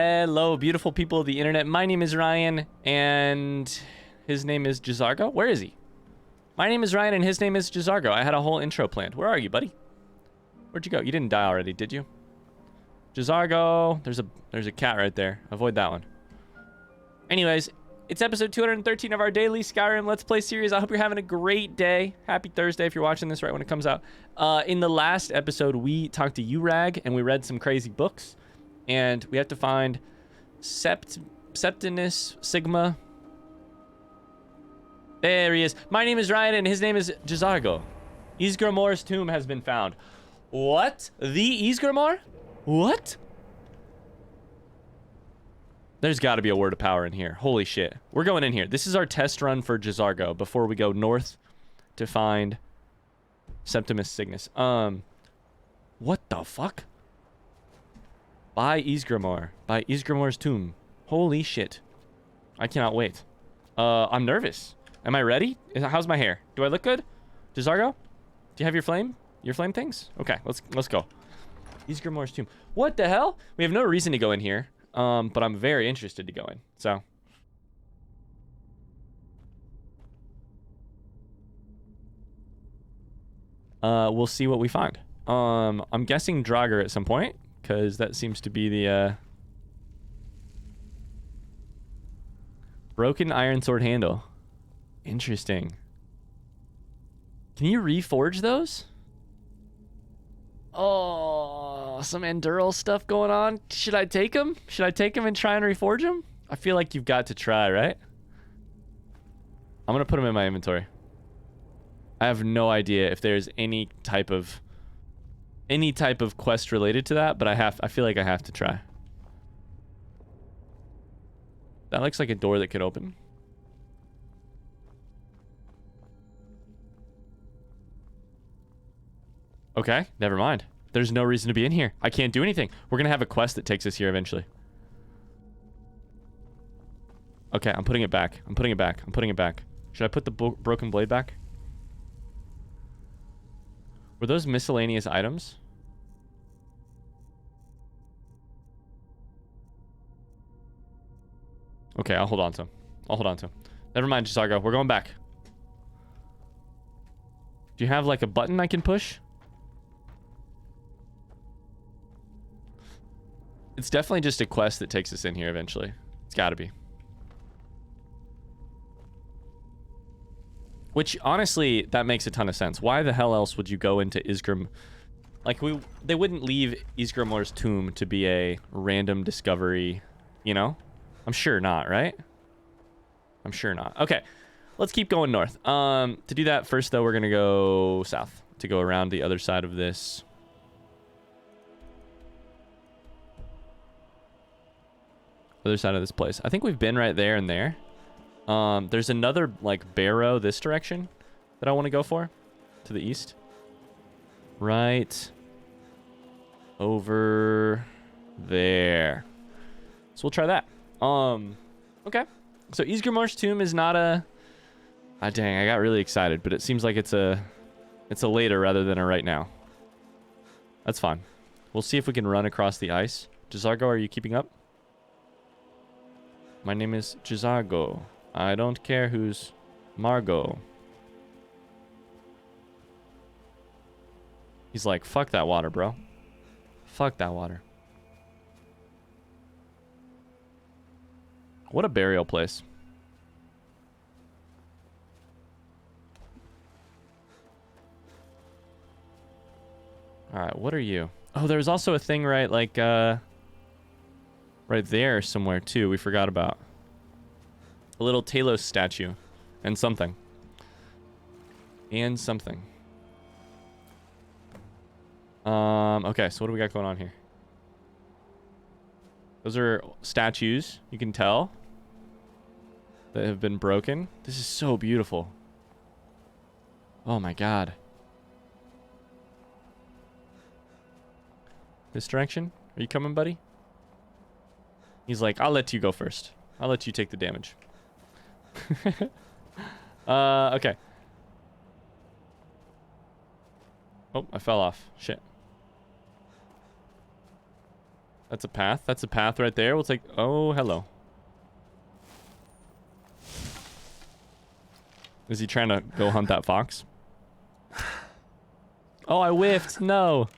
Hello, beautiful people of the internet. My name is Ryan, and his name is Jazargo. Where is he? My name is Ryan, and his name is Jazargo. I had a whole intro planned. Where are you, buddy? Where'd you go? You didn't die already, did you? Jazargo. There's a cat right there. Avoid that one. Anyways, it's episode 213 of our daily Skyrim Let's Play series. I hope you're having a great day. Happy Thursday if you're watching this right when it comes out. In the last episode, we talked to Urag, and we read some crazy books. And we have to find Septimus, Sigma. There he is. My name is Ryan, and his name is Jazargo. Ysgramor's tomb has been found. What? The Ysgramor? What? There's got to be a word of power in here. Holy shit. We're going in here. This is our test run for Jazargo before we go north to find Septimus Signus. What the fuck? By Ysgramor. By Ysgramor's tomb. Holy shit. I cannot wait. I'm nervous. Am I ready? How's my hair? Do I look good? Jazargo? Do you have your flame things? Okay, let's go. Ysgramor's tomb. What the hell? We have no reason to go in here. But I'm very interested to go in. So. We'll see what we find. I'm guessing Draugr at some point, because that seems to be the broken iron sword handle. Interesting. Can you reforge those? Oh, some Endural stuff going on. Should I take them? Should I take them and try and reforge them? I feel like you've got to try, right? I'm gonna put them in my inventory. I have no idea if there's any type of quest related to that, but I feel like I have to try. That looks like a door that could open. Okay, never mind. There's no reason to be in here. I can't do anything. We're gonna have a quest that takes us here eventually. Okay, I'm putting it back. I'm putting it back. I'm putting it back. Should I put the broken blade back? Were those miscellaneous items? Okay, I'll hold on to them. I'll hold on to them. Never mind, Jazargo. We're going back. Do you have like a button I can push? It's definitely just a quest that takes us in here eventually. It's got to be. Which, honestly, that makes a ton of sense. Why the hell else would you go into Ysgram? Like, they wouldn't leave Ysgramor's tomb to be a random discovery, you know? I'm sure not, right? I'm sure not. Okay, let's keep going north. To do that, first, though, we're going to go south to go around the other side of this. Other side of this place. I think we've been right there and there. There's another like barrow this direction that I want to go for to the east. Right over there. So we'll try that. Okay. So Ysgramor's tomb is not a dang, I got really excited, but it seems like it's a later rather than a right now. That's fine. We'll see if we can run across the ice. Jazargo, are you keeping up? My name is Jazargo. I don't care who's Margot. He's like, fuck that water, bro. Fuck that water. What a burial place. Alright, what are you? Oh, there's also a thing right, like, right there somewhere, too, we forgot about. A little Talos statue. And something. And something. Okay, so what do we got going on here? Those are statues, you can tell, that have been broken. This is so beautiful. Oh my god. This direction? Are you coming, buddy? He's like, I'll let you go first. I'll let you take the damage. Okay. Oh, I fell off. Shit. That's a path. That's a path right there. We'll take... Oh, hello. Is he trying to go hunt that fox? Oh, I whiffed. No.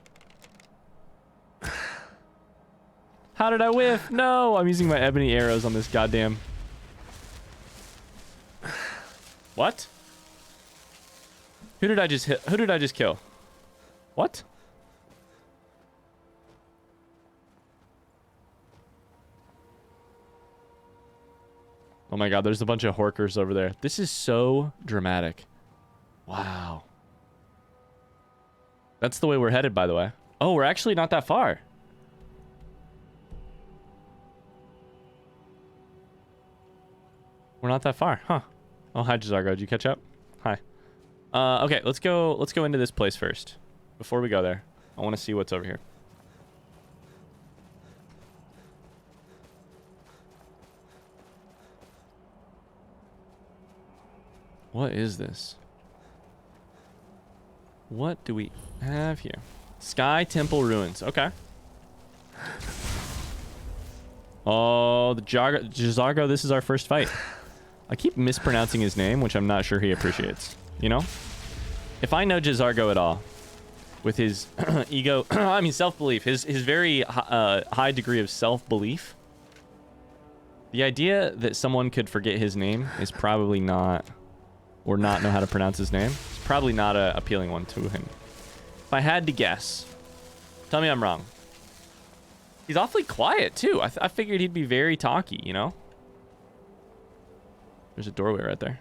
How did I whiff? No. I'm using my ebony arrows on this goddamn... What? Who did I just hit? Who did I just kill? What? Oh my god, there's a bunch of horkers over there. This is so dramatic. Wow. That's the way we're headed, by the way. Oh, we're actually not that far. We're not that far, huh? Oh, hi, Jazargo. Did you catch up? Hi. Okay, let's go into this place first. Before we go there, I want to see what's over here. What is this? What do we have here? Sky Temple Ruins. Okay. Oh, the Jazargo, this is our first fight. I keep mispronouncing his name, which I'm not sure he appreciates. You know? If I know Jazargo at all, with his ego, I mean self-belief, his very high degree of self-belief, the idea that someone could forget his name is probably not, or not know how to pronounce his name, it's probably not an appealing one to him. If I had to guess, tell me I'm wrong. He's awfully quiet, too. I figured he'd be very talky, you know? There's a doorway right there.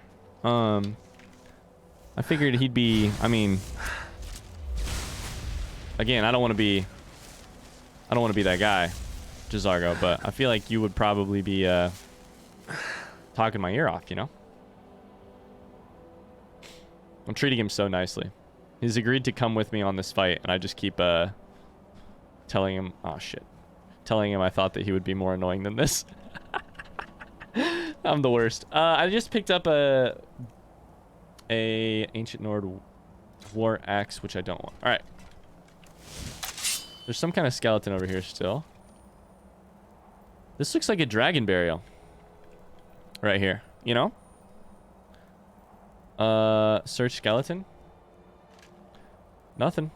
I figured he'd be, I mean... Again, I don't want to be that guy, Jazargo, but I feel like you would probably be talking my ear off, you know? I'm treating him so nicely. He's agreed to come with me on this fight, and I just keep telling him, oh shit, telling him I thought that he would be more annoying than this. I'm the worst. I just picked up a ancient Nord war axe, which I don't want. All right. There's some kind of skeleton over here still. This looks like a dragon burial. Right here, you know? Search skeleton. Nothing.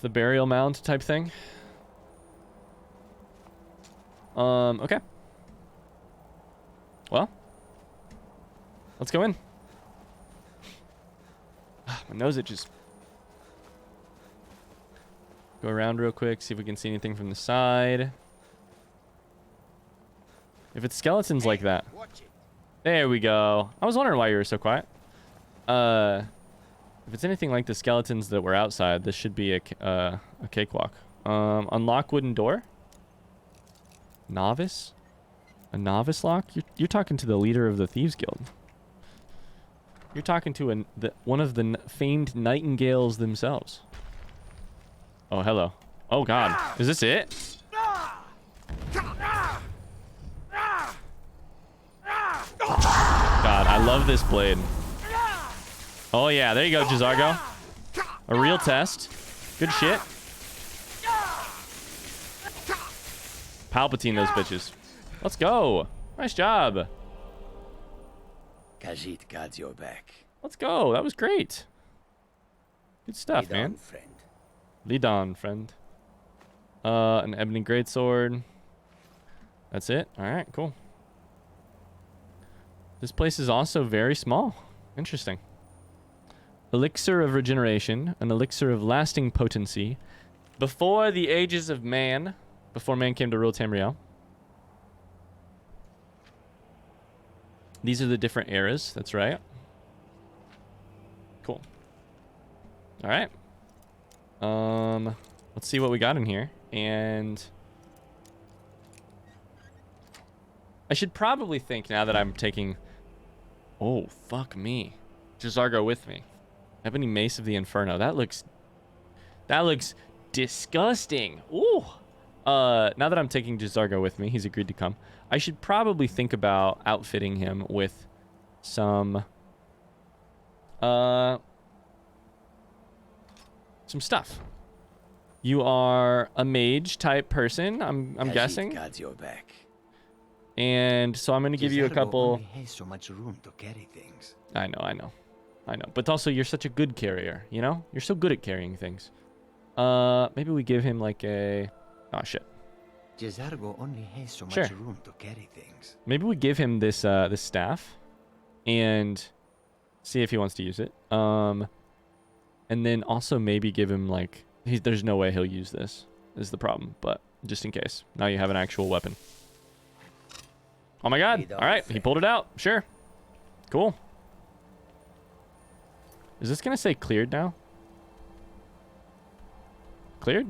The burial mound type thing. Okay. Well, let's go in. My nose itches. Go around real quick, see if we can see anything from the side. If it's skeletons like that. There we go. I was wondering why you were so quiet. If it's anything like the skeletons that were outside, this should be a cakewalk. Unlock wooden door. Novice? A novice lock? You're talking to the leader of the Thieves Guild. You're talking to one of the famed nightingales themselves. Oh, hello. Oh, God. Is this it? God, I love this blade. Oh, yeah. There you go, Jazargo. A real test. Good shit. Palpatine those bitches. Let's go. Nice job. Khajiit guards your back. Let's go. That was great. Good stuff, Lead man. on, friend. Lead on, friend. An ebony greatsword. That's it. All right, cool. This place is also very small. Interesting. Elixir of regeneration, an elixir of lasting potency. Before the ages of man, before man came to rule Tamriel. These are the different eras. That's right. Cool. All right. Let's see what we got in here. And I should probably think now that I'm taking... Oh, fuck me. Jazargo with me. Ebony Mace of the Inferno. That looks disgusting. Ooh. Now that I'm taking Jazargo with me, he's agreed to come. I should probably think about outfitting him with some stuff. You are a mage type person, I'm guessing. Got your back. And so I'm going to give you a couple... only has so much room to carry things. I know. But also, you're such a good carrier, you know? You're so good at carrying things. Maybe we give him like a... Oh, shit. Jezargo only has so much room to carry things. Maybe we give him this this staff and see if he wants to use it. And then also maybe give him like... There's no way he'll use this, is the problem. But just in case. Now you have an actual weapon. Oh my god. Alright, he pulled it out. Sure. Cool. Is this going to say cleared now? Cleared?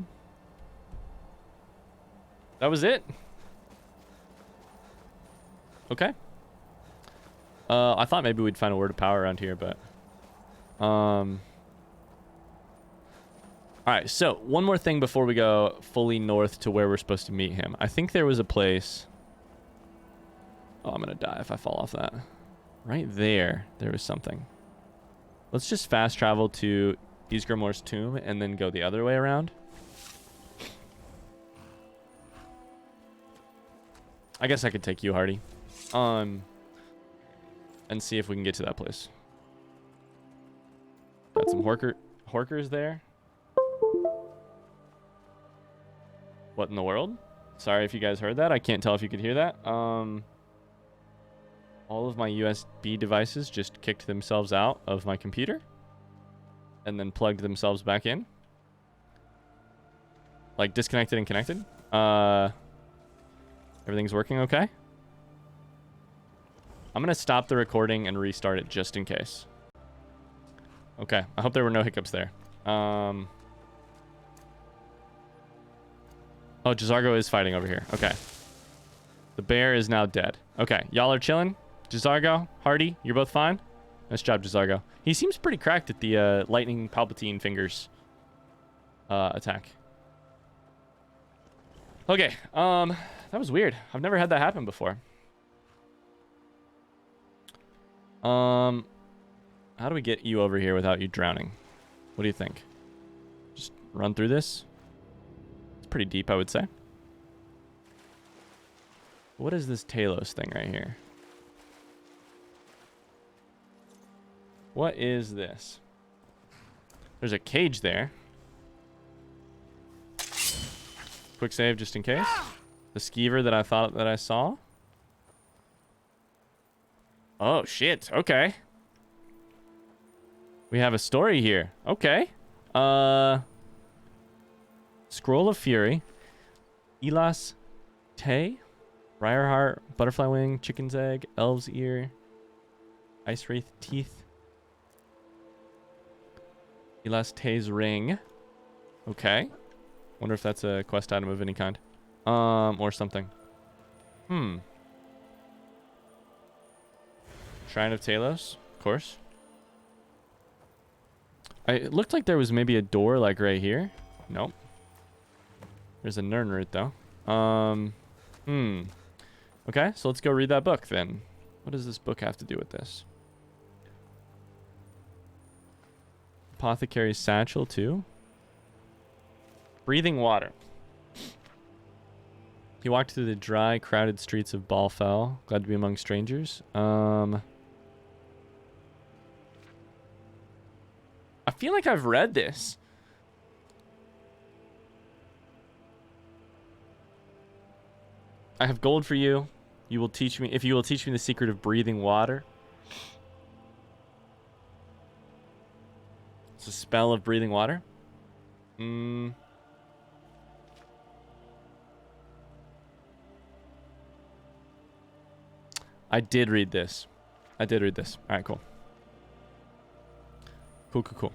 That was it? Okay. I thought maybe we'd find a word of power around here, but... Alright, so one more thing before we go fully north to where we're supposed to meet him. I think there was a place... Oh, I'm going to die if I fall off that. Right there was something. Let's just fast travel to Ysgramor's tomb and then go the other way around. I guess I could take you, Hardy. And see if we can get to that place. Got some horkers there. What in the world? Sorry if you guys heard that. I can't tell if you could hear that. All of my USB devices just kicked themselves out of my computer and then plugged themselves back in. Like disconnected and connected. Everything's working okay? I'm going to stop the recording and restart it just in case. Okay, I hope there were no hiccups there. Oh, Jezargo is fighting over here. Okay. The bear is now dead. Okay, y'all are chilling? Jezargo, Hardy, you're both fine? Nice job, Jezargo. He seems pretty cracked at the lightning Palpatine fingers attack. Okay, that was weird. I've never had that happen before. How do we get you over here without you drowning? What do you think? Just run through this? It's pretty deep, I would say. What is this Talos thing right here? What is this? There's a cage there. Quick save just in case. The skeever that I thought that I saw. Oh, shit. Okay. We have a story here. Okay. Scroll of Fury. Elas Tay. Briarheart. Butterfly Wing. Chicken's Egg. Elf's Ear. Ice Wraith Teeth. Elas Tay's Ring. Okay. Wonder if that's a quest item of any kind. Or something. Shrine of Talos. Of course. It looked like there was maybe a door like right here. Nope. There's a Nern route though. Okay, so let's go read that book then. What does this book have to do with this? Apothecary's Satchel too. Breathing water. He walked through the dry, crowded streets of Balfell, glad to be among strangers. I feel like I've read this. I have gold for you. You will teach me, if you will teach me the secret of breathing water. It's a spell of breathing water. I did read this. All right, cool. Cool.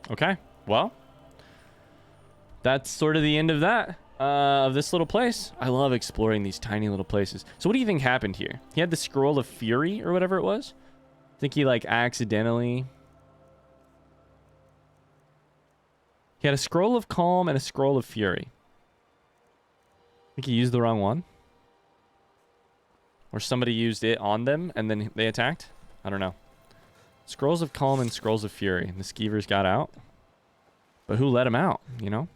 Okay, well, that's sort of the end of that, of this little place. I love exploring these tiny little places. So what do you think happened here? He had the Scroll of Fury or whatever it was. I think he like accidentally... He had a Scroll of Calm and a Scroll of Fury. I think he used the wrong one. Or somebody used it on them and then they attacked? I don't know. Scrolls of Calm and Scrolls of Fury. The Skeevers got out. But who let them out, you know?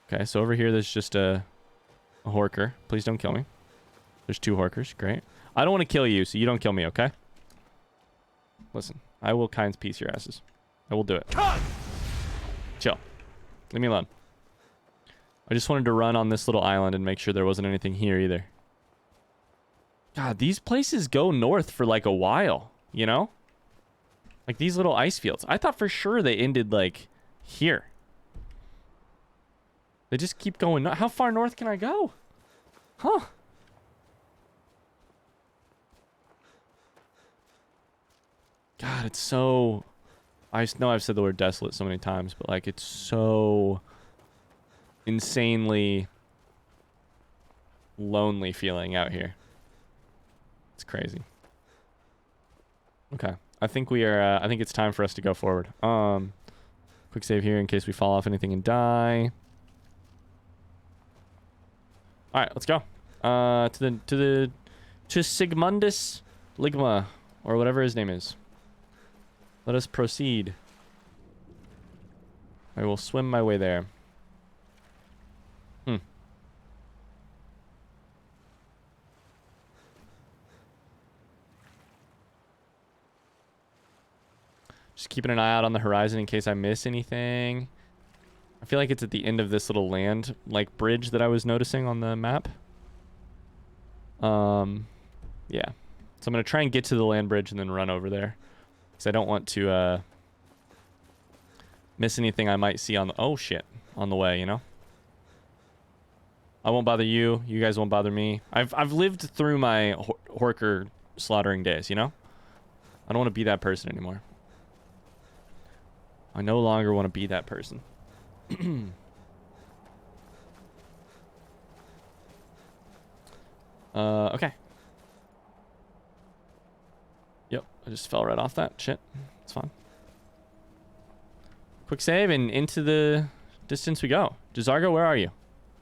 Okay, so over here there's just a Horker. Please don't kill me. There's 2 Horkers. Great. I don't want to kill you, so you don't kill me, okay? Listen, I will kind's peace your asses. I will do it. Chill. Leave me alone. I just wanted to run on this little island and make sure there wasn't anything here either. God, these places go north for like a while, you know? Like these little ice fields. I thought for sure they ended like here. They just keep going. How far north can I go? Huh. God, it's so... I know I've said the word desolate so many times, but like it's so insanely lonely feeling out here. It's crazy. Okay. I think we are, I think it's time for us to go forward. Quick save here in case we fall off anything and die. All right, let's go. To Sigmundus Ligma, or whatever his name is. Let us proceed. I will swim my way there. Just keeping an eye out on the horizon in case I miss anything. I feel like it's at the end of this little land, like, bridge that I was noticing on the map. Yeah. So I'm going to try and get to the land bridge and then run over there. Because I don't want to miss anything I might see on the... Oh, shit. On the way, you know? I won't bother you. You guys won't bother me. I've lived through my Horker slaughtering days, you know? I don't want to be that person anymore. I no longer want to be that person. Okay. Yep, I just fell right off that. Shit. It's fine. Quick save and into the distance we go. Jazargo, where are you?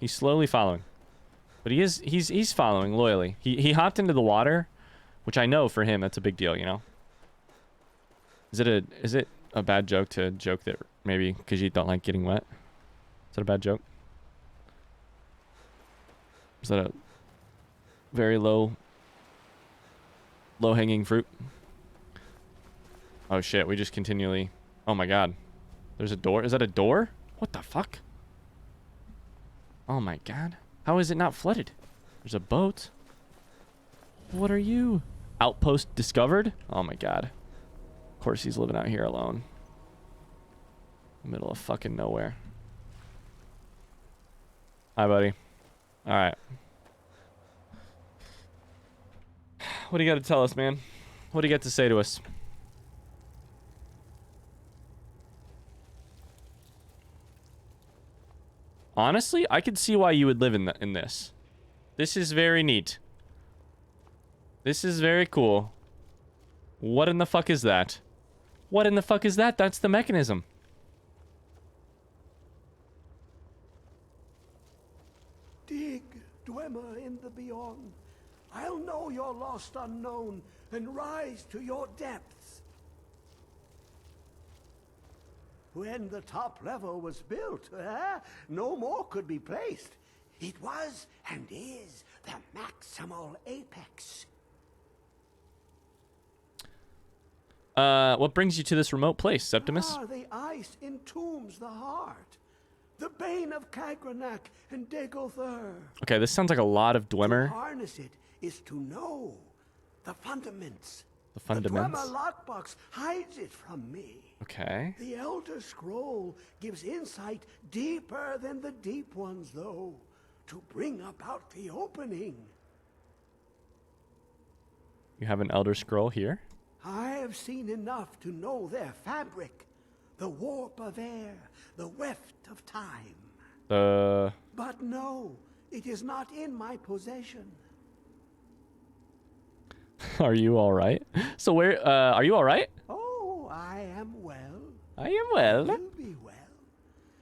He's slowly following. But he's following loyally. He hopped into the water, which I know for him that's a big deal, you know? Is it a bad joke to joke that maybe because you don't like getting wet? Is that a bad joke? Is that a very low-hanging fruit? Oh shit, we just continually... Oh my god. There's a door? Is that a door? What the fuck? Oh my god. How is it not flooded? There's a boat. What are you? Outpost discovered? Oh my god. Of course he's living out here alone. Middle of fucking nowhere. Hi, buddy. Alright. What do you got to tell us, man? What do you got to say to us? Honestly, I could see why you would live in this. This is very neat. This is very cool. What in the fuck is that? What in the fuck is that? That's the mechanism. Dig, Dwemer in the beyond. I'll know your lost unknown and rise to your depths. When the top level was built, no more could be placed. It was and is the maximal apex. What brings you to this remote place, Septimus? The ice entombs the heart. The bane of Kagranak and Degolthur. Okay, this sounds like a lot of Dwemer. To harness it is to know the fundaments. The fundaments? The Dwemer lockbox hides it from me. Okay. The Elder Scroll gives insight deeper than the deep ones, though, to bring about the opening. You have an Elder Scroll here? I have seen enough to know their fabric, the warp of air, the weft of time. But no, it is not in my possession. Are you all right? So where, are you all right? Oh, I am well. I am well. You be well.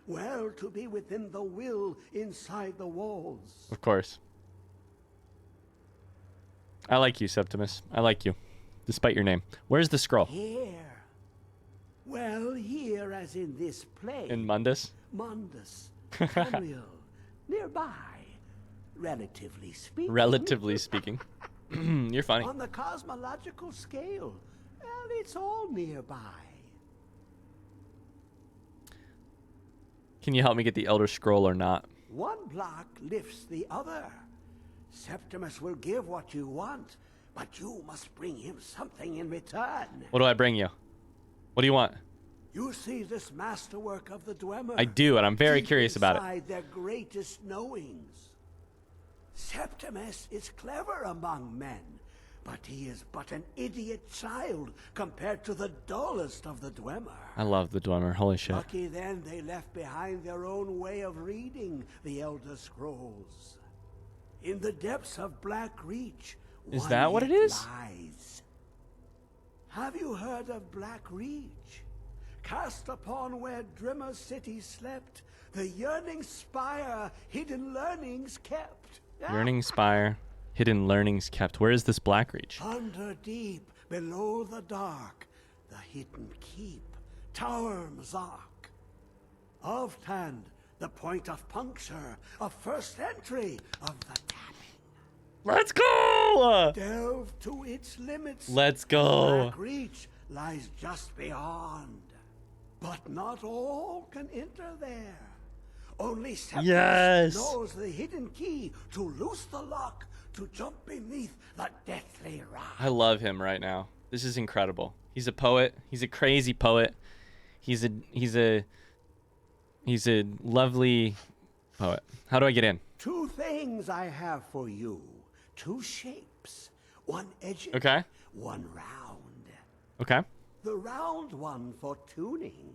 Well to be within the will inside the walls. Of course. I like you, Septimus. I like you, despite your name. Where's the scroll? Here. Well, here as in this place. In Mundus? Mundus. Tamriel. Nearby. Relatively speaking. Relatively speaking. You're funny. On the cosmological scale, well, it's all nearby. Can you help me get the Elder Scroll or not? One block lifts the other. Septimus will give what you want, but you must bring him something in return. What do I bring you? What do you want? You see this masterwork of the Dwemer? I do, and I'm very deep curious about it. inside their greatest knowings. Septimus is clever among men, but he is but an idiot child compared to the dullest of the Dwemer. I love the Dwemer. Holy shit. Lucky then they left behind their own way of reading the Elder Scrolls. In the depths of Blackreach, Is that what it is? lies. Have you heard of Blackreach? Cast upon where Drimmer's city slept, the yearning spire, hidden learnings kept. Yearning spire, hidden learnings kept. Where is this Blackreach? Under deep, below the dark, the hidden keep, Tower Mazark. Of Tand, the point of puncture, of first entry of the tapping. Let's go! Delve to its limits. Let's go. Blackreach lies just beyond. But not all can enter there. Only Septimus knows the hidden key to loose the lock, to jump beneath the deathly rock. I love him right now. This is incredible. He's a poet. He's a crazy poet. He's a lovely poet. How do I get in? Two things I have for you. Two shapes. One edged, Okay. one round. Okay. The round one for tuning.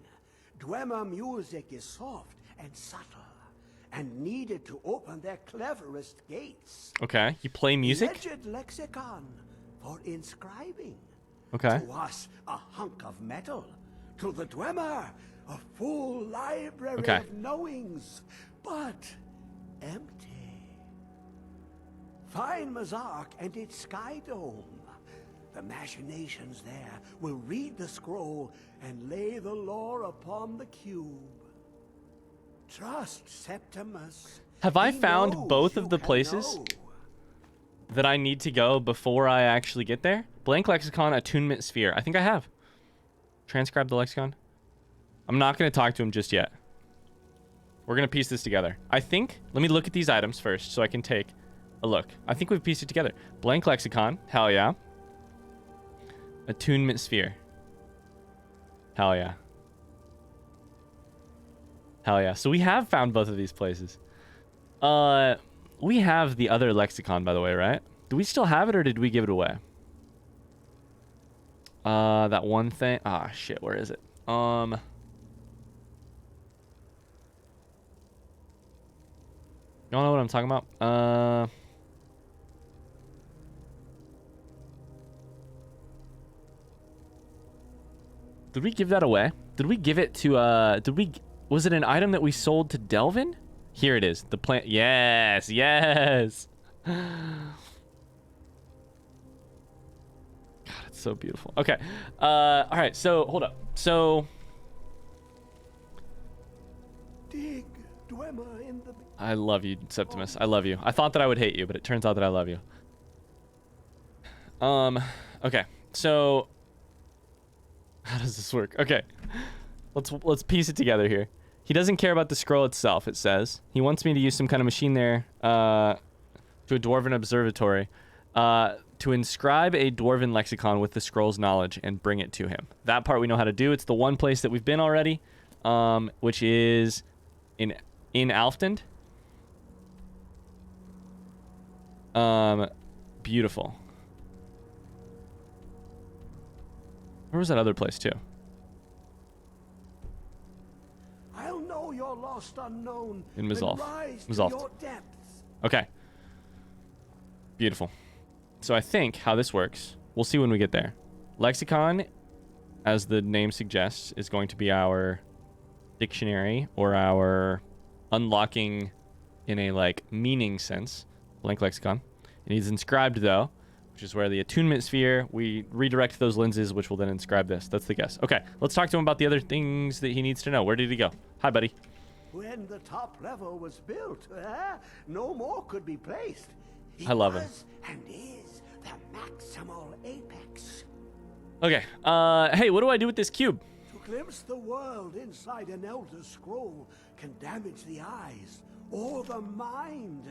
Dwemer music is soft and subtle, and needed to open their cleverest gates. Okay. You play music? Edged lexicon for inscribing. Okay. To us, a hunk of metal. To the Dwemer, a full library of knowings, but empty. Find Mazark and its sky dome. The machinations there will read the scroll and lay the lore upon the cube. Trust Septimus. Have I He found knows both you of the can places know. that I need to go before I actually get there? Blank lexicon, attunement sphere. I think I have. Transcribe the lexicon. I'm not going to talk to him just yet. We're going to piece this together. I think, let me look at these items first so I can take a look. I think we've pieced it together. Blank lexicon. Hell yeah. Attunement sphere. Hell yeah. Hell yeah. So we have found both of these places. We have the other lexicon, by the way, right? Do we still have it, or did we give it away? That one thing. Ah, shit. Where is it? Y'all know what I'm talking about? Did we give that away? Did we give it to, was it an item that we sold to Delvin? Here it is. The plant. Yes, yes. God, it's so beautiful. Okay. All right. So hold up. So. Dig Dwemer in the... I love you, Septimus. I love you. I thought that I would hate you, but it turns out that I love you. Okay. So. How does this work? Okay. Let's piece it together here. He doesn't care about the scroll itself, it says. He wants me to use some kind of machine there to a dwarven observatory to inscribe a dwarven lexicon with the scroll's knowledge and bring it to him. That part we know how to do. It's the one place that we've been already, which is in Alfdend. Beautiful. Where was that other place too? I'll know your lost unknown. In Mazalf. Rise to Mazalf. your depths. Okay. Beautiful. So I think how this works, we'll see when we get there. Lexicon, as the name suggests, is going to be our dictionary or our unlocking in a like meaning sense. Blank lexicon. It needs inscribed though, which is where the attunement sphere, we redirect those lenses, which will then inscribe this. That's the guess. Okay, let's talk to him about the other things that he needs to know. Where did he go? Hi, buddy. When the top level was built, no more could be placed. I love him. And is the maximal apex. Okay, hey, what do I do with this cube? To glimpse the world inside an Elder Scroll can damage the eyes or the mind,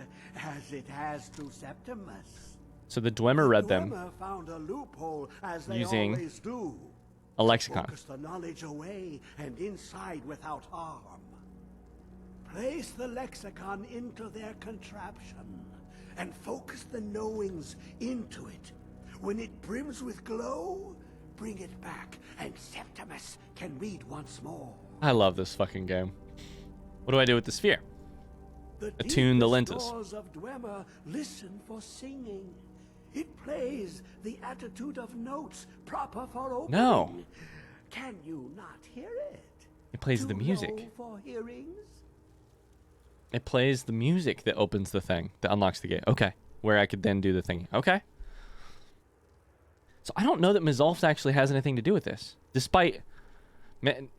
as it has to Septimus. So the Dwemer read them found a loophole, as they using always do. a lexicon. Focus the knowledge away and inside without harm. Place the lexicon into their contraption and focus the knowings into it. When it brims with glow, bring it back and Septimus can read once more. I love this fucking game. What do I do with the sphere? Attune the lenses. Doors of Dwemer listen for singing. It plays the attitude of notes proper for opening. No. Can you not hear it? It plays the music. Too low for hearings? It plays the music that opens the thing, that unlocks the gate. Okay. Where I could then do the thing. Okay. So I don't know that Mizolf actually has anything to do with this. Despite,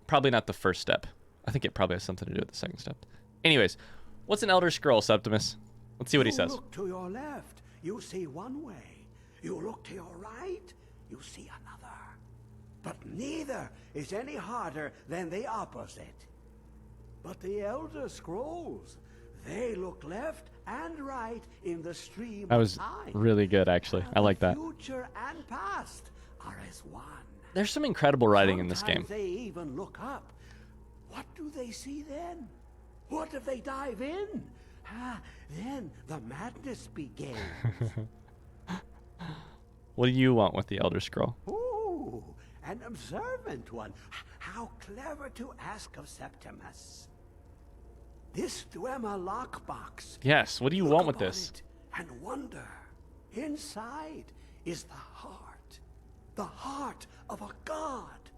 probably not the first step. I think it probably has something to do with the second step. Anyways, what's an Elder Scroll, Septimus? Let's see what he says. Look to your left, you see one way. You look to your right, you see another. But neither is any harder than the opposite. But the Elder Scrolls, they look left and right in the stream That was of time. really good, actually. I like that. Future and past are as one. There's some incredible writing in this game. Sometimes they even look up. What do they see then? What if they dive in? Then the madness begins. What do you want with the Elder Scroll? Ooh, an observant one. How clever to ask of Septimus. This Dwemer lockbox. Yes, what do you Look want with upon this? it and wonder. Inside is the heart of a god,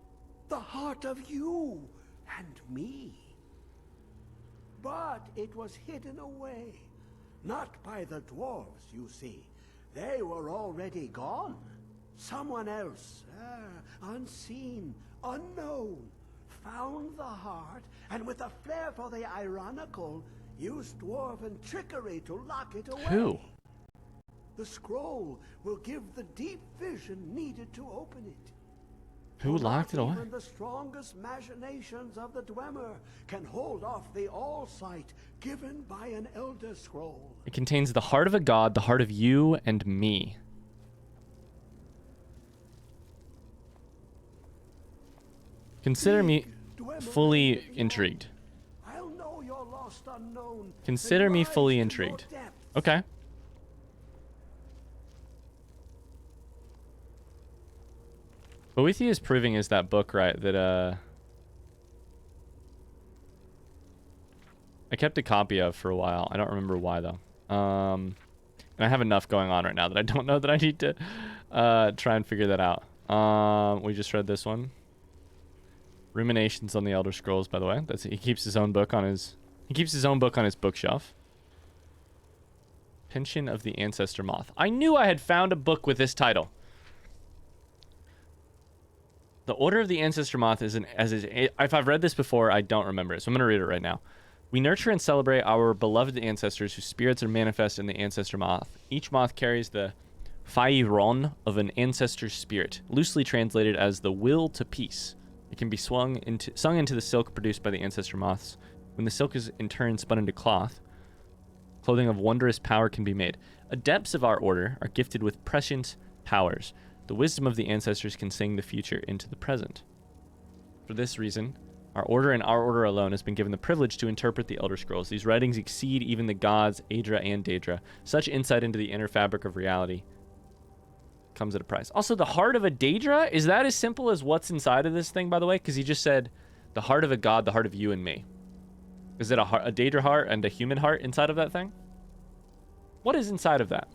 the heart of you and me. But it was hidden away, not by the dwarves, you see. They were already gone. Someone else, unseen, unknown, found the heart, and with a flair for the ironical, used dwarven trickery to lock it away. Who? The scroll will give the deep vision needed to open it. Who locked it away? Even the strongest machinations of the Dwemer can hold off the all-sight given by an Elder Scroll. It contains the heart of a god, the heart of you and me. Consider me fully intrigued. I'll know your lost unknown. Consider me fully intrigued. Okay. Boethia is proving is that book, right? That I kept a copy of for a while. I don't remember why though. And I have enough going on right now that I don't know that I need to try and figure that out. We just read this one. Ruminations on the Elder Scrolls, by the way. That's he keeps his own book on his bookshelf. Pension of the Ancestor Moth. I knew I had found a book with this title. The Order of the Ancestor Moth is if I've read this before, I don't remember it, so I'm going to read it right now. We nurture and celebrate our beloved ancestors whose spirits are manifest in the Ancestor Moth. Each moth carries the Fairon of an ancestor's spirit, loosely translated as the will to peace. It can be sung into the silk produced by the Ancestor Moths. When the silk is in turn spun into cloth, clothing of wondrous power can be made. Adepts of our order are gifted with prescient powers. The wisdom of the ancestors can sing the future into the present. For this reason, our order and our order alone has been given the privilege to interpret the Elder Scrolls. These writings exceed even the gods, Aedra and Daedra. Such insight into the inner fabric of reality comes at a price. Also, the heart of a Daedra, is that as simple as what's inside of this thing, by the way? Because he just said, the heart of a god, the heart of you and me. Is it a Daedra heart and a human heart inside of that thing? What is inside of that?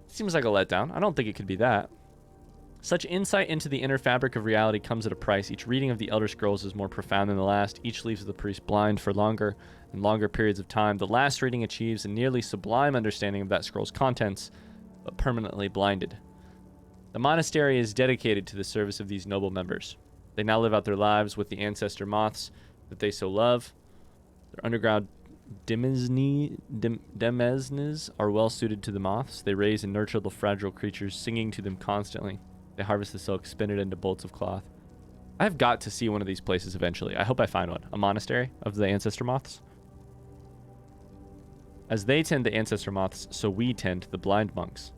Seems like a letdown. I don't think it could be that. Such insight into the inner fabric of reality comes at a price. Each reading of the Elder Scrolls is more profound than the last. Each leaves the priest blind for longer and longer periods of time. The last reading achieves a nearly sublime understanding of that scroll's contents. but permanently blinded. The monastery is dedicated to the service of these noble members. They now live out their lives with the ancestor moths that they so love. Their underground demesnes are well suited to the moths. They raise and nurture the fragile creatures, singing to them constantly. They harvest the silk, spin it into bolts of cloth. I've got to see one of these places eventually. I hope I find one. A monastery of the ancestor moths. As they tend the ancestor moths, so we tend the blind monks.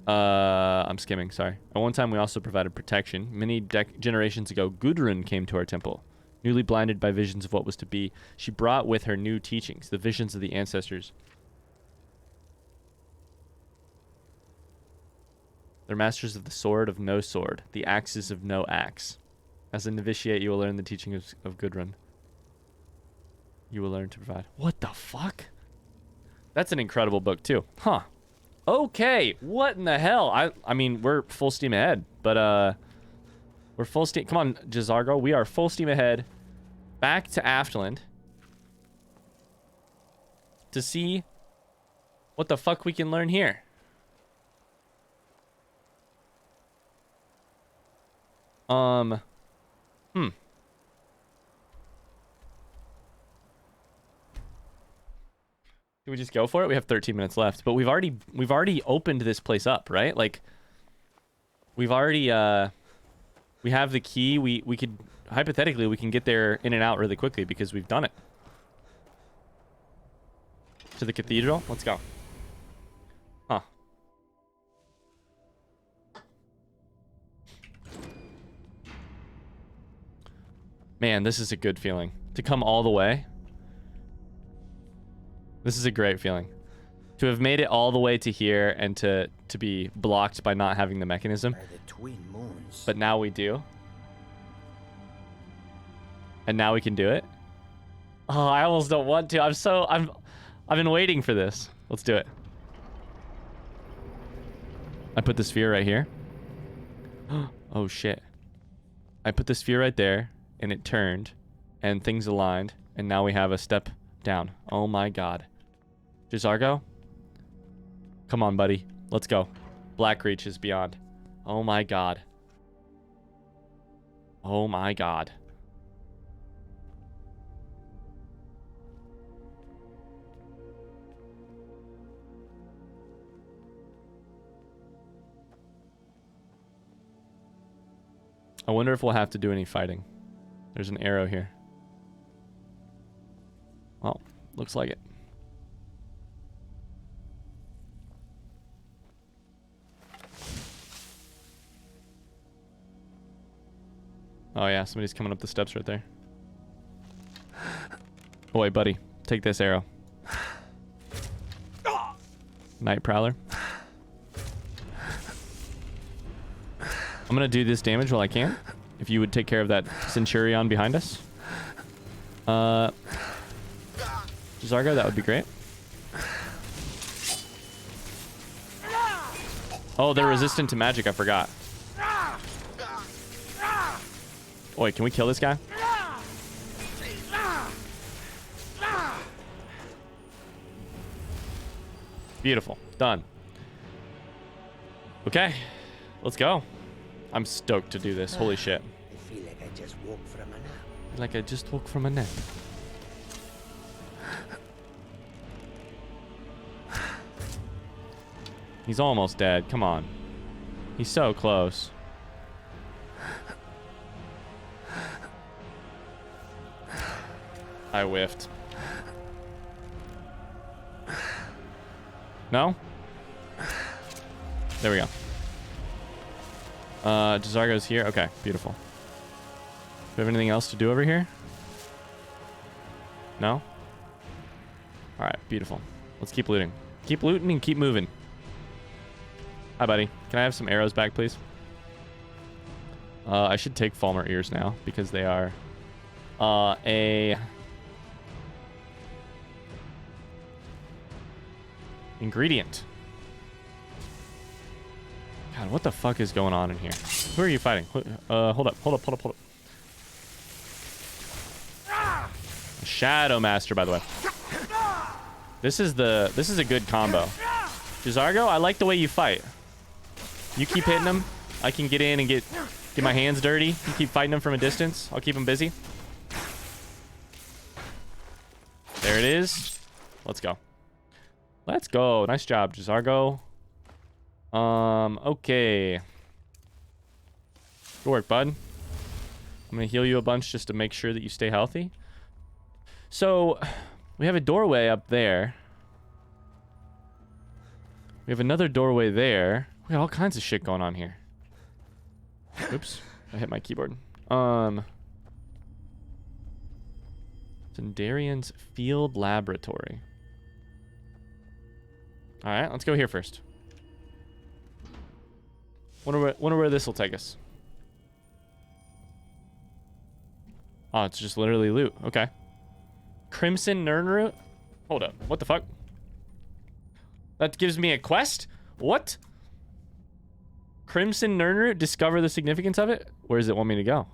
I'm skimming, sorry. At one time, we also provided protection. Many generations ago, Gudrun came to our temple. Newly blinded by visions of what was to be, she brought with her new teachings, the visions of the ancestors. They're masters of the sword of no sword, the axes of no axe. As a novitiate, you will learn the teaching of Gudrun. You will learn to provide. What the fuck? That's an incredible book, too. Huh. Okay, what in the hell? I mean, we're full steam ahead, but we're full steam. Come on, J'zargo, we are full steam ahead. Back to Aftland to see what the fuck we can learn here. Do we just go for it? We have 13 minutes left, but we've already opened this place up, right? Like, we've already we have the key. We could hypothetically we can get there in and out really quickly because we've done it. To the cathedral. Let's go. Huh. Man, this is a good feeling. To come all the way. This is a great feeling. To have made it all the way to here and to be blocked by not having the mechanism. The twin moons. But now we do. And now we can do it. Oh, I almost don't want to. I've been waiting for this. Let's do it. I put the sphere right here. Oh shit. I put the sphere right there and it turned and things aligned and now we have a step down. Oh my god. J'zargo? Come on, buddy. Let's go. Blackreach is beyond. Oh my god. Oh my god. I wonder if we'll have to do any fighting. There's an arrow here. Well, looks like it. Oh yeah, somebody's coming up the steps right there. Oh wait, buddy. Take this arrow. Night Prowler. I'm gonna do this damage while I can. If you would take care of that Centurion behind us. J'zargo, that would be great. Oh, they're resistant to magic, I forgot. Oh, wait, can we kill this guy? Beautiful. Done. Okay. Let's go. I'm stoked to do this. Holy shit. I feel like I just woke from a nap. Like I just woke from a nap. He's almost dead. Come on. He's so close. I whiffed. No? There we go. J'zargo's here. Okay, beautiful. Do we have anything else to do over here? No? Alright, beautiful. Let's keep looting. Keep looting and keep moving. Hi, buddy. Can I have some arrows back, please? I should take Falmer ears now, because they are a ingredient. God, what the fuck is going on in here? Who are you fighting? Hold up. Shadow Master, by the way. This is a good combo. J'zargo, I like the way you fight. You keep hitting him. I can get in and get my hands dirty. You keep fighting him from a distance. I'll keep him busy. There it is. Let's go. Let's go. Nice job, J'zargo. Okay. Good work, bud. I'm gonna heal you a bunch just to make sure that you stay healthy. So, we have a doorway up there. We have another doorway there. We got all kinds of shit going on here. Oops, I hit my keyboard. Sinderion's Field Laboratory. All right, let's go here first. Wonder where this will take us. Oh, it's just literally loot. Okay. Crimson Nernroot? Hold up. What the fuck? That gives me a quest? What? Crimson Nernroot? Discover the significance of it? Where does it want me to go?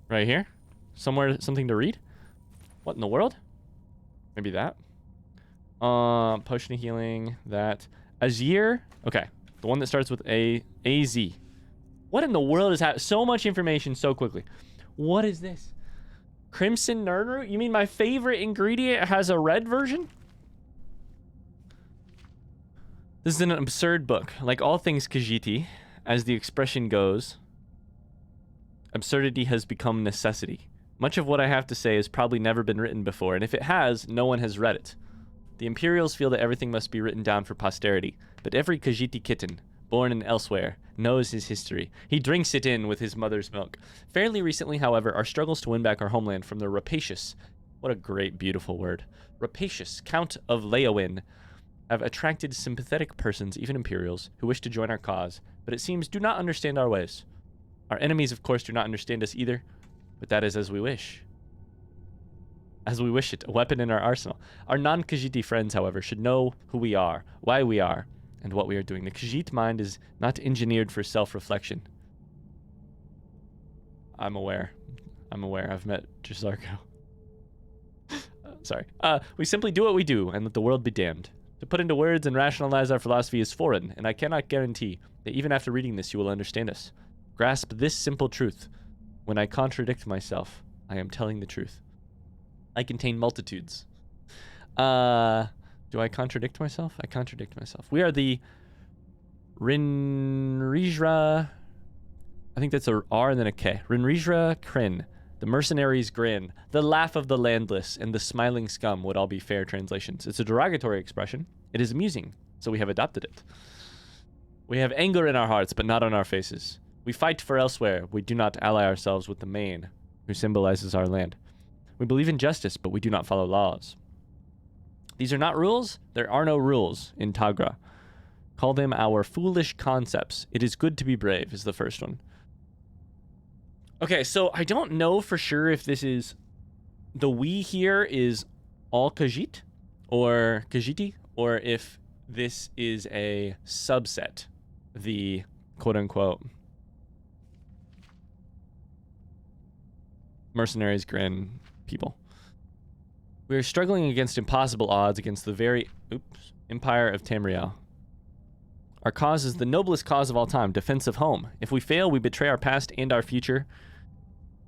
Right here? Somewhere, something to read? What in the world? Maybe that? Potion of healing. That. Azir? Okay. The one that starts with A-Z. What in the world is happening? So much information so quickly. What is this? Crimson Nernroot? You mean my favorite ingredient has a red version? This is an absurd book. Like all things Khajiit, as the expression goes, absurdity has become necessity. Much of what I have to say has probably never been written before, and if it has, no one has read it. The Imperials feel that everything must be written down for posterity, but every Khajiit kitten, born in elsewhere, knows his history. He drinks it in with his mother's milk. Fairly recently, however, our struggles to win back our homeland from the rapacious, what a great, beautiful word, rapacious Count of Leowin, have attracted sympathetic persons, even Imperials, who wish to join our cause, but it seems do not understand our ways. Our enemies, of course, do not understand us either, but that is as we wish. As we wish it, a weapon in our arsenal. Our non-Khajiit friends, however, should know who we are, why we are, and what we are doing. The Khajiit mind is not engineered for self-reflection. I'm aware. I've met J'zargo. Sorry. We simply do what we do, and let the world be damned. To put into words and rationalize our philosophy is foreign, and I cannot guarantee that even after reading this you will understand us. Grasp this simple truth. When I contradict myself, I am telling the truth. I contain multitudes. Do I contradict myself? I contradict myself. We are the Rinrijra. I think that's a R and then a K. Rinrijra Kryn. The mercenaries grin. The laugh of the landless and the smiling scum would all be fair translations. It's a derogatory expression. It is amusing, so we have adopted it. We have anger in our hearts, but not on our faces. We fight for elsewhere. We do not ally ourselves with the Main, who symbolizes our land. We believe in justice, but we do not follow laws. These are not rules. There are no rules in Tagra. Call them our foolish concepts. It is good to be brave is the first one. Okay, so I don't know for sure if this is... The we here is all Khajiit, or Khajiiti, or if this is a subset. The quote-unquote mercenaries grin people. We are struggling against impossible odds against the very Empire of Tamriel. Our cause is the noblest cause of all time, defense of home. If we fail, we betray our past and our future.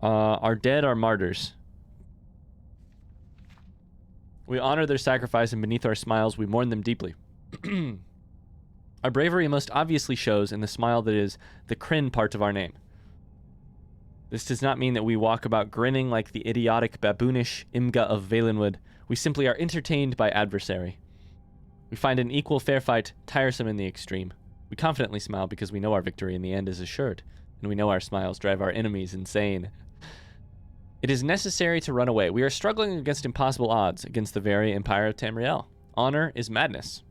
Our dead are martyrs. We honor their sacrifice, and beneath our smiles, we mourn them deeply. Our bravery most obviously shows in the smile that is the Kryn part of our name. This does not mean that we walk about grinning like the idiotic baboonish Imga of Valenwood. We simply are entertained by adversary. We find an equal fair fight tiresome in the extreme. We confidently smile because we know our victory in the end is assured, and we know our smiles drive our enemies insane. It is necessary to run away. We are struggling against impossible odds, against the very Empire of Tamriel. Honor is madness.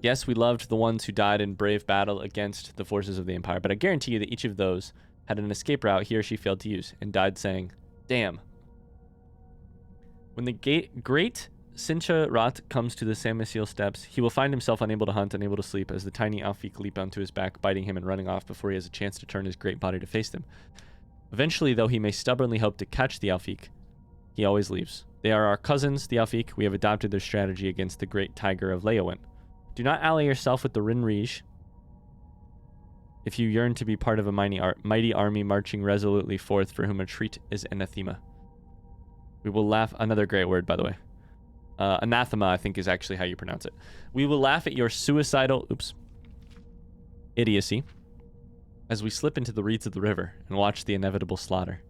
Yes, we loved the ones who died in brave battle against the forces of the Empire, but I guarantee you that each of those had an escape route he or she failed to use, and died saying, damn. When the great Sincha Rat comes to the Samusil steps, he will find himself unable to hunt, unable to sleep, as the tiny Alfik leap onto his back, biting him and running off before he has a chance to turn his great body to face them. Eventually, though he may stubbornly hope to catch the Alfiq, he always leaves. They are our cousins, the Alfiq. We have adopted their strategy against the great tiger of Leyawiin. Do not ally yourself with the Rinrij if you yearn to be part of a mighty army marching resolutely forth for whom a treat is anathema. We will laugh... Another great word, by the way. Anathema, I think, is actually how you pronounce it. We will laugh at your suicidal... Oops. Idiocy. As we slip into the reeds of the river and watch the inevitable slaughter.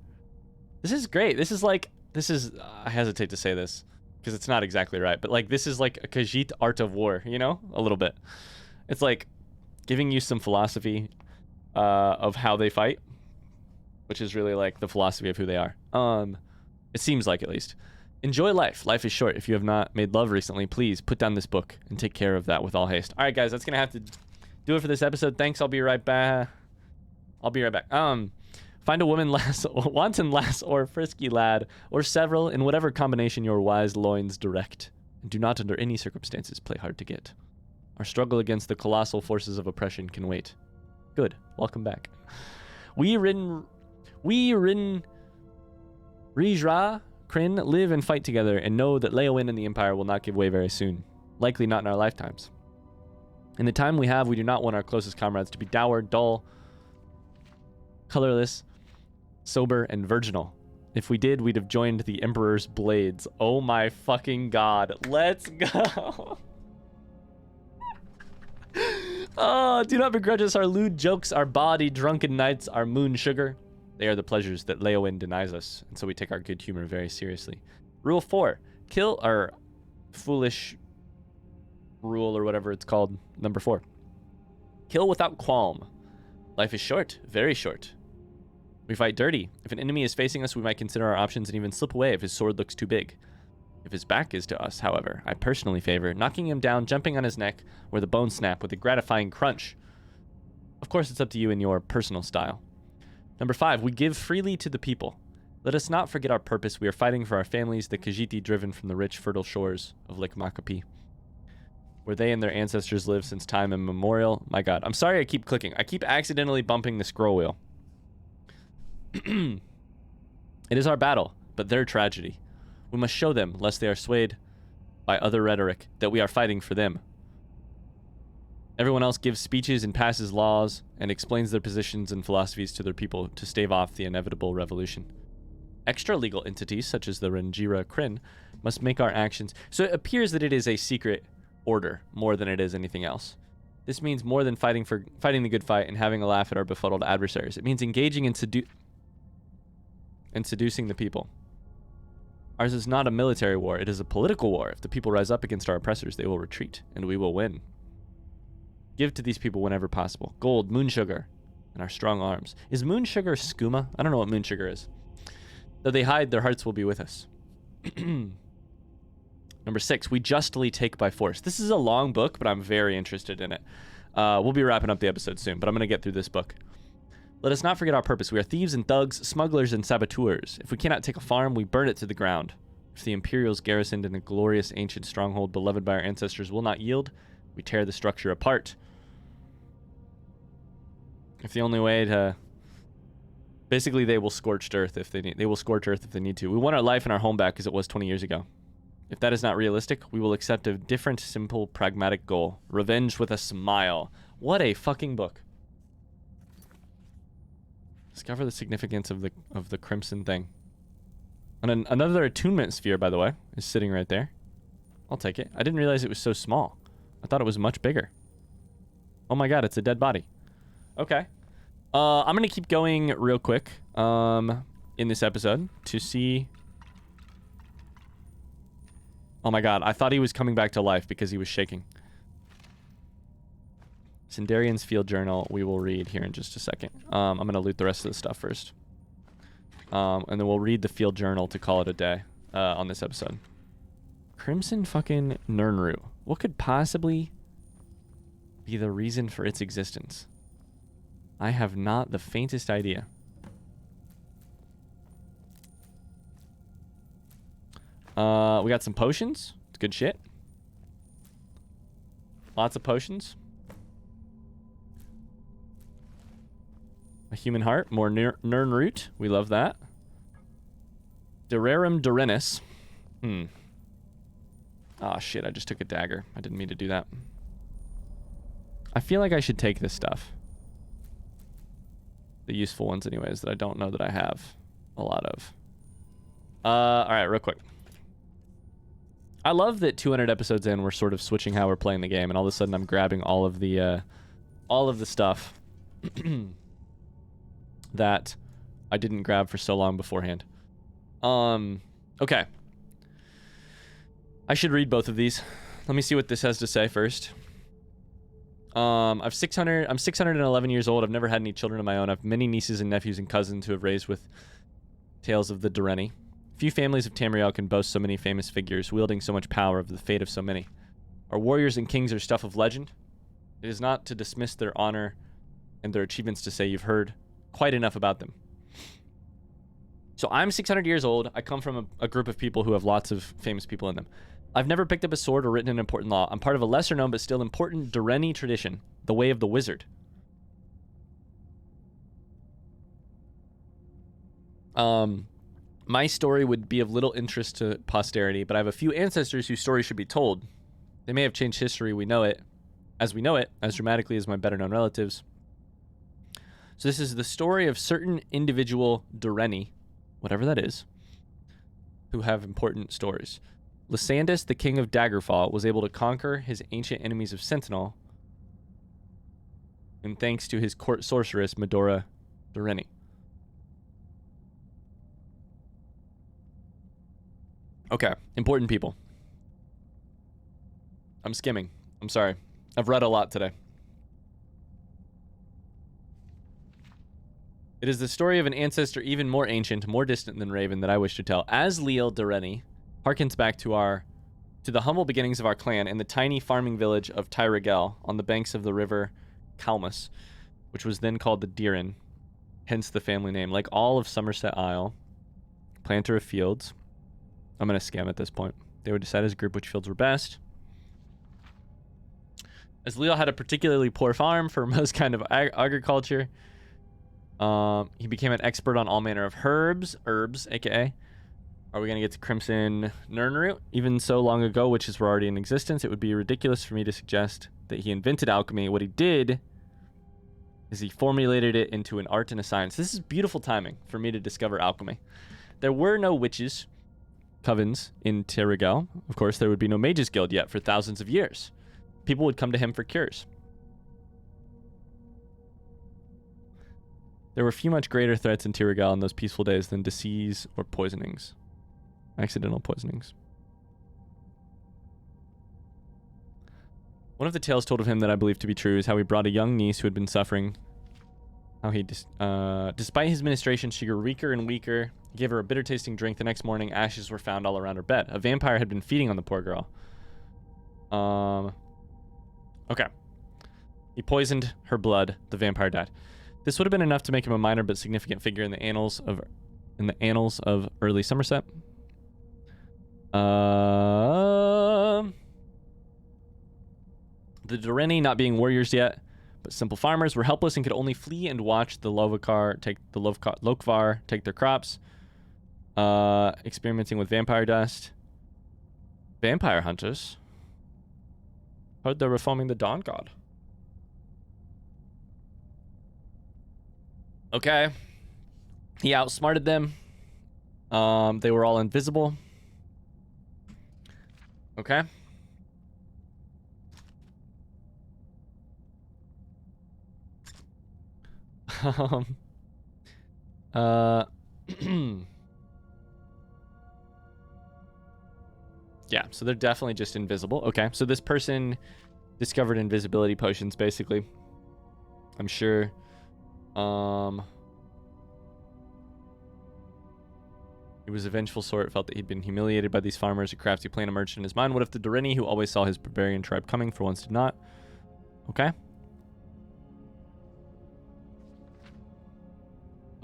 This is great. This is like... This is... I hesitate to say this, because it's not exactly right. But, like, this is like a Khajiit art of war, you know? A little bit. It's like giving you some philosophy of how they fight, which is really like the philosophy of who they are. It seems like, at least. Enjoy life. Life is short. If you have not made love recently, please put down this book and take care of that with all haste. All right, guys, that's going to have to do it for this episode. Thanks. I'll be right back. Find a woman, lass, wanton lass, or frisky lad, or several, in whatever combination your wise loins direct. And do not under any circumstances play hard to get. Our struggle against the colossal forces of oppression can wait. Good. Welcome back. We Rijra Kryn live and fight together and know that Leyawiin and the Empire will not give way very soon. Likely not in our lifetimes. In the time we have, we do not want our closest comrades to be dour, dull, colorless, sober, and virginal. If we did, we'd have joined the Emperor's blades. Oh my fucking god. Let's go. Oh, do not begrudge us our lewd jokes, our bawdy drunken nights, our moon sugar. They are the pleasures that Leyawiin denies us, and so we take our good humor very seriously. Rule 4. Kill our foolish rule, or whatever it's called. Number 4. Kill without qualm. Life is short, very short. We fight dirty. If an enemy is facing us, we might consider our options and even slip away if his sword looks too big. If his back is to us, however, I personally favor knocking him down, jumping on his neck, where the bones snap with a gratifying crunch. Of course, it's up to you in your personal style. Number 5, we give freely to the people. Let us not forget our purpose. We are fighting for our families, the Khajiit driven from the rich, fertile shores of Lake Makapi, where they and their ancestors live since time immemorial. My god, I'm sorry I keep clicking. I keep accidentally bumping the scroll wheel. It is our battle, but their tragedy. We must show them, lest they are swayed by other rhetoric, that we are fighting for them. Everyone else gives speeches and passes laws and explains their positions and philosophies to their people to stave off the inevitable revolution. Extra legal entities, such as the Rijra Kryn, must make our actions... So it appears that it is a secret order more than it is anything else. This means more than fighting the good fight and having a laugh at our befuddled adversaries. It means engaging in seducing the people. Ours is not a military war, it is a political war. If the people rise up against our oppressors, they will retreat, and we will win. Give to these people whenever possible. Gold, moon sugar, and our strong arms. Is moon sugar skooma? I don't know what moon sugar is. Though they hide, their hearts will be with us. Number 6, we justly take by force. This is a long book, but I'm very interested in it. We'll be wrapping up the episode soon, but I'm going to get through this book. Let us not forget our purpose. We are thieves and thugs, smugglers and saboteurs. If we cannot take a farm, we burn it to the ground. If the Imperials garrisoned in a glorious ancient stronghold beloved by our ancestors will not yield, we tear the structure apart. If the only way to... Basically, they will scorch earth if they need. They will scorch earth if they need to. We want our life and our home back as it was 20 years ago. If that is not realistic, we will accept a different, simple, pragmatic goal. Revenge with a smile. What a fucking book. Discover the significance of the crimson thing. And another attunement sphere, by the way, is sitting right there. I'll take it. I didn't realize it was so small. I thought it was much bigger. Oh my god, it's a dead body. Okay. I'm going to keep going real quick in this episode to see... Oh my god, I thought he was coming back to life because he was shaking. Sinderion's field journal we will read here in just a second. I'm going to loot the rest of the stuff first. And then we'll read the field journal to call it a day on this episode. Crimson fucking Nernru. What could possibly be the reason for its existence? I have not the faintest idea. We got some potions. It's good shit. Lots of potions. A human heart. More Nern root. We love that. Durarum Durenus. Oh, shit. I just took a dagger. I didn't mean to do that. I feel like I should take this stuff. The useful ones anyways that I don't know that I have a lot of. Alright, real quick. I love that 200 episodes in, we're sort of switching how we're playing the game, and all of a sudden I'm grabbing all of the stuff that I didn't grab for so long beforehand. Okay. I should read both of these. Let me see what this has to say first. I'm 611 years old. I've never had any children of my own. I have many nieces and nephews and cousins who have raised with tales of the Dureni. Few families of Tamriel can boast so many famous figures, wielding so much power over the fate of so many. Our warriors and kings are stuff of legend. It is not to dismiss their honor and their achievements to say you've heard quite enough about them. So I'm 600 years old. I come from a group of people who have lots of famous people in them. I've never picked up a sword or written an important law. I'm part of a lesser known but still important Dureni tradition, the way of the wizard. My story would be of little interest to posterity, but I have a few ancestors whose story should be told. They may have changed history as dramatically as my better-known relatives. So this is the story of certain individual Dureni, whatever that is, who have important stories. Lysandus, the king of Daggerfall, was able to conquer his ancient enemies of Sentinel, and thanks to his court sorceress, Medora Dureni. Okay, important people. I'm skimming. I'm sorry. I've read a lot today. It is the story of an ancestor even more ancient, more distant than Raven that I wish to tell. Asliel Dureni harkens back to the humble beginnings of our clan in the tiny farming village of Tyragel on the banks of the river Calmus, which was then called the Deeren, hence the family name. Like all of Somerset Isle, planter of fields. I'm going to skim at this point. They would decide as a group which fields were best. Asliel had a particularly poor farm for most kind of agriculture. He became an expert on all manner of herbs, aka. Are we going to get to Crimson Nernroot? Even so long ago, witches were already in existence, it would be ridiculous for me to suggest that he invented alchemy. What he did is he formulated it into an art and a science. This is beautiful timing for me to discover alchemy. There were no witches' covens in Tyragel. Of course, there would be no mages guild yet for thousands of years. People would come to him for cures. There were few much greater threats in Tyragel in those peaceful days than disease or poisonings. Accidental poisonings. One of the tales told of him that I believe to be true is how he brought a young niece who had been suffering. How he, despite his ministration, she grew weaker and weaker. He gave her a bitter-tasting drink. The next morning, ashes were found all around her bed. A vampire had been feeding on the poor girl. Okay. He poisoned her blood. The vampire died. This would have been enough to make him a minor but significant figure in the annals of early Somerset. The Dureni, not being warriors yet, but simple farmers, were helpless and could only flee and watch the Lokvar take their crops. Experimenting with vampire dust. Vampire hunters? Heard they're reforming the Dawn God. Okay. He outsmarted them. They were all invisible. Okay. Yeah, so they're definitely just invisible. Okay, so this person discovered invisibility potions, basically. I'm sure. He was a vengeful sort, felt that he'd been humiliated by these farmers. A crafty plan emerged in his mind. What if the Dureni, who always saw his barbarian tribe coming, for once did not? Okay.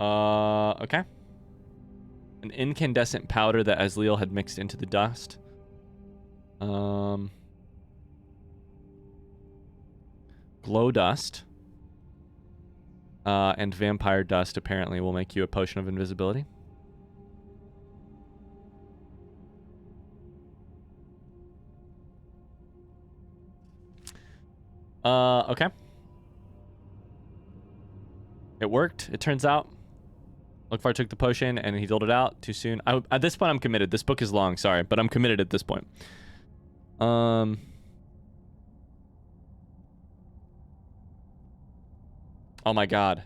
Okay. An incandescent powder that Asliel had mixed into the dust. Glow dust. And vampire dust apparently will make you a potion of invisibility. Okay. It worked, it turns out. Lokvar took the potion and he doled it out too soon. At this point, I'm committed. This book is long, sorry, but I'm committed at this point. Oh my god.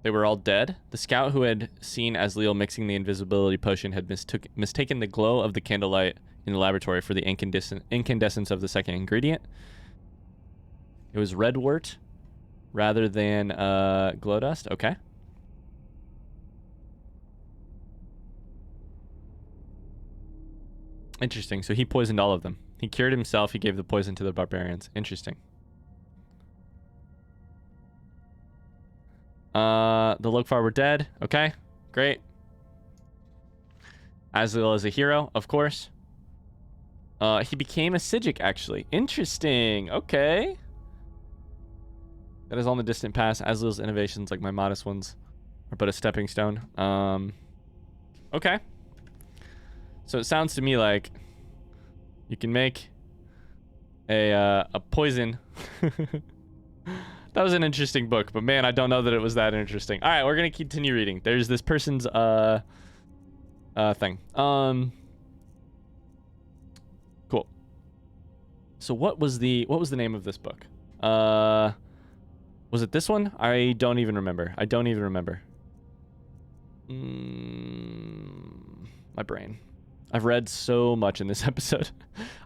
They were all dead? The scout who had seen Asliel mixing the invisibility potion had mistaken the glow of the candlelight in the laboratory for the incandescence of the second ingredient. It was redwort rather than glow dust. Okay. Interesting. So he poisoned all of them. He cured himself. He gave the poison to the barbarians. Interesting. The Lokvar were dead. Okay. Great. Asliel is a hero, of course. He became a Sigic, actually. Interesting. Okay. That is on the distant past. Asliel's innovations, like my modest ones, are but a stepping stone. Okay. So it sounds to me like you can make a poison. That was an interesting book, but man, I don't know that it was that interesting. All right, we're gonna continue reading. There's this person's thing. Cool. So what was the name of this book? Was it this one? I don't even remember. My brain. I've read so much in this episode.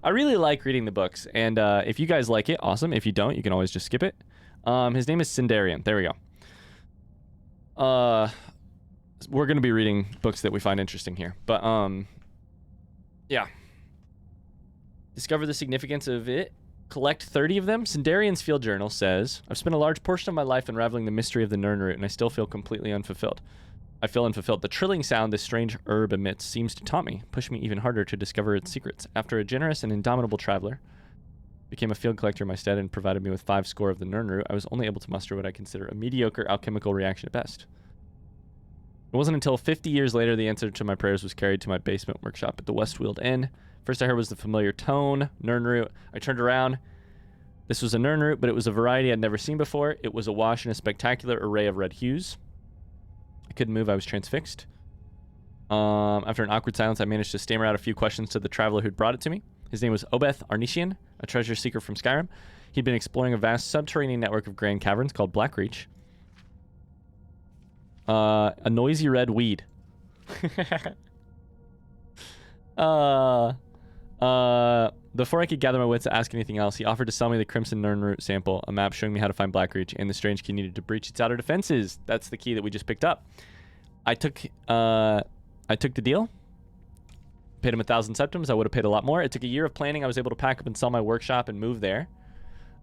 I really like reading the books, and if you guys like it, awesome. If you don't, you can always just skip it. His name is Sinderion. There we go. We're going to be reading books that we find interesting here. But, yeah. Discover the significance of it. Collect 30 of them. Sindarion's field journal says, I've spent a large portion of my life unraveling the mystery of the Nirnroot, and I still feel completely unfulfilled. I feel unfulfilled. The trilling sound this strange herb emits seems to taunt me, push me even harder to discover its secrets. After a generous and indomitable traveler became a field collector in my stead and provided me with 5 score of the Nirnroot, I was only able to muster what I consider a mediocre alchemical reaction at best. It wasn't until 50 years later the answer to my prayers was carried to my basement workshop at the Westfield Inn. First I heard was the familiar tone, Nirnroot. I turned around. This was a Nirnroot, but it was a variety I'd never seen before. It was awash in a spectacular array of red hues. I couldn't move, I was transfixed. After an awkward silence, I managed to stammer out a few questions to the traveler who'd brought it to me. His name was Obeth Arnishian, a treasure seeker from Skyrim. He'd been exploring a vast subterranean network of grand caverns called Blackreach. A noisy red weed. Before I could gather my wits to ask anything else, he offered to sell me the Crimson Nirnroot sample, a map showing me how to find Blackreach, and the strange key needed to breach its outer defenses. That's the key that we just picked up. I took the deal. Paid him 1,000 septims. I would have paid a lot more. It took a year of planning. I was able to pack up and sell my workshop and move there.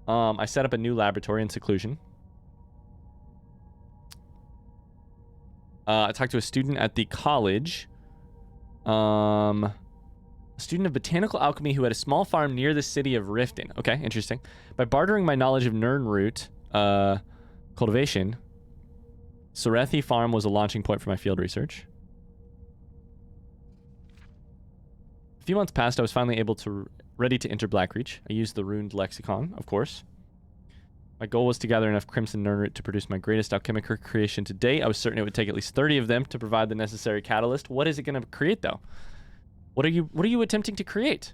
I set up a new laboratory in seclusion. I talked to a student at the college. A student of botanical alchemy who had a small farm near the city of Riften. Okay, interesting. By bartering my knowledge of Nirnroot cultivation, Sorethi Farm was a launching point for my field research. A few months passed, I was finally ready to enter Blackreach. I used the runed lexicon, of course. My goal was to gather enough Crimson Nirnroot to produce my greatest alchemic creation to date. I was certain it would take at least 30 of them to provide the necessary catalyst. What is it going to create, though? What are you attempting to create?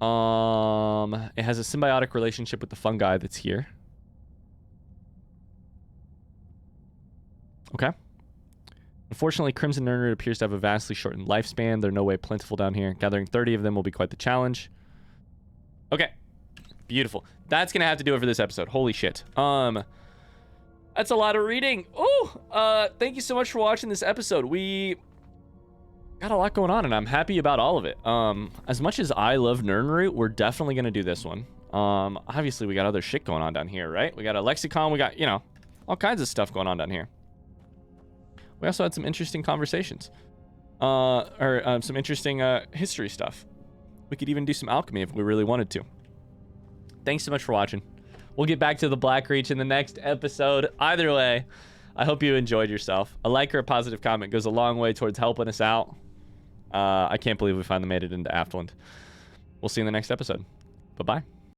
It has a symbiotic relationship with the fungi that's here. Okay. Unfortunately, Crimson Nirnroot appears to have a vastly shortened lifespan. They're no way plentiful down here. Gathering 30 of them will be quite the challenge. Okay. Beautiful. That's going to have to do it for this episode. Holy shit. That's a lot of reading. Oh, thank you so much for watching this episode. We got a lot going on, and I'm happy about all of it. As much as I love Nirnroot, we're definitely going to do this one. Obviously, we got other shit going on down here, right? We got a lexicon. We got, you know, all kinds of stuff going on down here. We also had some interesting conversations. Some interesting history stuff. We could even do some alchemy if we really wanted to. thanks so much for watching. We'll get back to the Blackreach in the next episode. Either way, I hope you enjoyed yourself. A like or a positive comment goes a long way towards helping us out. I can't believe we finally made it into Aftland. We'll see you in the next episode. Bye-bye.